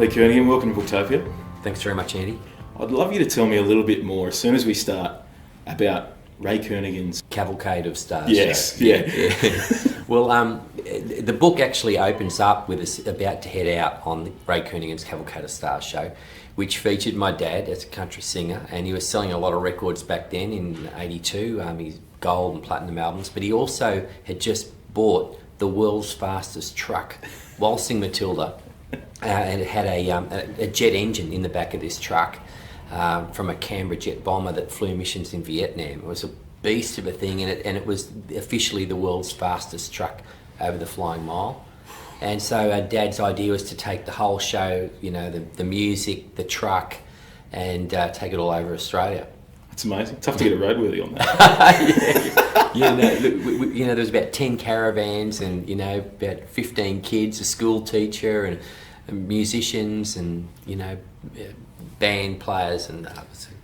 Lee Kernaghan, welcome to Booktopia. Thanks very much, Andy. I'd love you to tell me a little bit more, as soon as we start, about Ray Kernaghan's Cavalcade of Stars. Yes, show. yeah. Well, the book actually opens up with us about to head out on the Ray Kernaghan's Cavalcade of Stars show, which featured my dad as a country singer, and he was selling a lot of records back then in '82, his gold and platinum albums, but he also had just bought the world's fastest truck, Waltzing Matilda, and it had a jet engine in the back of this truck from a Canberra jet bomber that flew missions in Vietnam. It was a beast of a thing, and it was officially the world's fastest truck over the Flying Mile. And so Dad's idea was to take the whole show, you know, the music, the truck, and take it all over Australia. That's amazing. Tough to get a roadworthy on that. There was about 10 caravans and, you know, about 15 kids, a school teacher and musicians and, you know, band players, and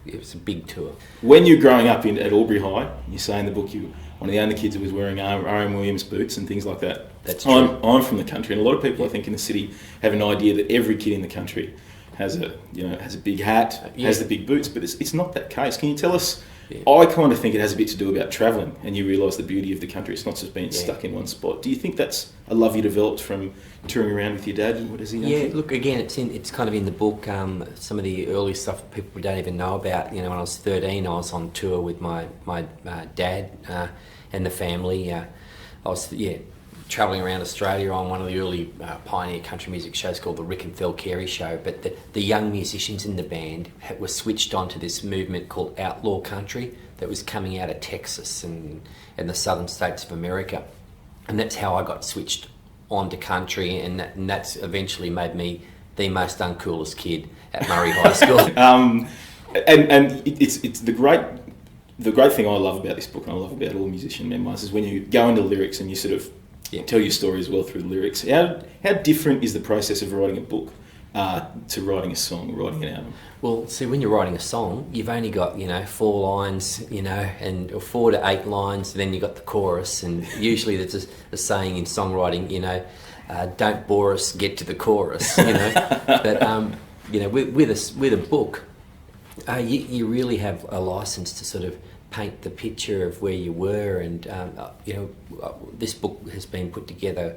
it was a big tour. When you're growing up at Albury High, you say in the book you one of the only kids who was wearing R.M. Williams boots and things like that. That's true. I'm from the country, and a lot of people I think in the city have an idea that every kid in the country has a big hat, has the big boots, but it's not that case. Can you tell us? Yeah. I kind of think it has a bit to do about travelling, and you realise the beauty of the country. It's not just being stuck in one spot. Do you think that's a love you developed from touring around with your dad? What is he? Yeah, look, again, it's kind of in the book. Some of the early stuff people don't even know about. You know, when I was 13, I was on tour with my dad and the family. I was travelling around Australia on one of the early pioneer country music shows called the Rick and Phil Carey Show, but the young musicians in the band were switched on to this movement called outlaw country that was coming out of Texas and the southern states of America, and that's how I got switched on to country, and that's eventually made me the most uncoolest kid at Murray High School. And it's the great thing I love about this book, and I love about all musician memoirs, is when you go into lyrics and you sort of tell your story as well through the lyrics. How different is the process of writing a book to writing a song, writing an album? Well, see, when you're writing a song, you've only got 4 lines, or 4 to 8 lines. Then you got the chorus, and usually there's a saying in songwriting, don't bore us, get to the chorus. But with a book, you really have a license to sort of paint the picture of where you were, and this book has been put together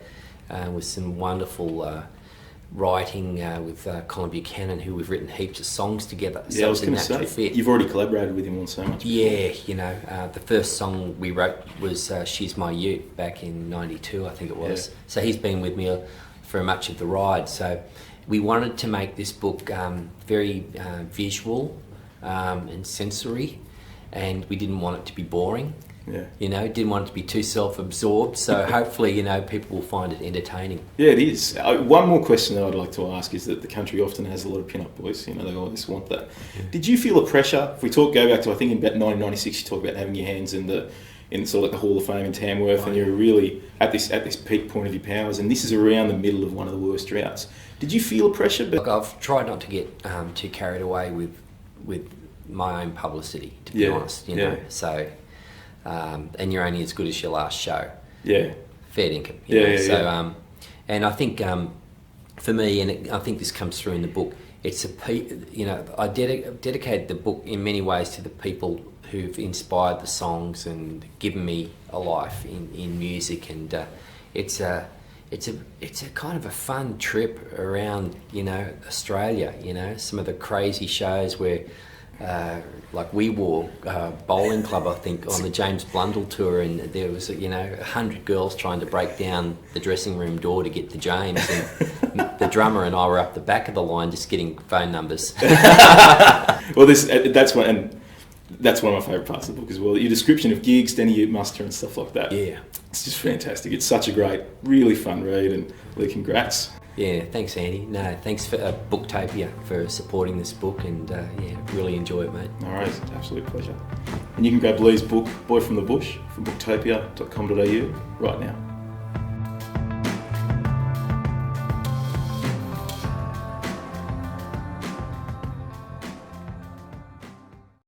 with some wonderful writing with Colin Buchanan, who we've written heaps of songs together. Yeah, I was going to say, you've already collaborated with him on so much. Yeah, the first song we wrote was She's My Ute back in '92, I think it was. Yeah. So he's been with me for much of the ride. So we wanted to make this book very visual and sensory, and we didn't want it to be boring. Yeah. Didn't want it to be too self-absorbed, so hopefully, people will find it entertaining. Yeah, it is. One more question that I'd like to ask is that the country often has a lot of pin-up boys, they always want that. Yeah. Did you feel a pressure? If we go back to, I think in about 1996, you talk about having your hands in sort of like the Hall of Fame in Tamworth, and you're really at this peak point of your powers, and this is around the middle of one of the worst droughts. Did you feel a pressure? Look, I've tried not to get too carried away with my own publicity, to be honest, so... and you're only as good as your last show. Yeah. Fair dinkum. So, and I think for me, and I think this comes through in the book, it's I dedicated the book in many ways to the people who've inspired the songs and given me a life in music, and it's a kind of a fun trip around Australia. Some of the crazy shows where. Like we wore bowling club, I think, on the James Blundell tour, and there was 100 girls trying to break down the dressing room door to get to James, and the drummer and I were up the back of the line just getting phone numbers. Well, that's one of my favourite parts of the book as well. Your description of gigs, Denny Ute muster and stuff like that. Yeah, it's just fantastic. It's such a great, really fun read, and Lee, congrats. Yeah, thanks, Andy. No, thanks for Booktopia for supporting this book, and really enjoy it, mate. All right, absolute pleasure. And you can grab Lee's book, Boy from the Bush, from booktopia.com.au right now.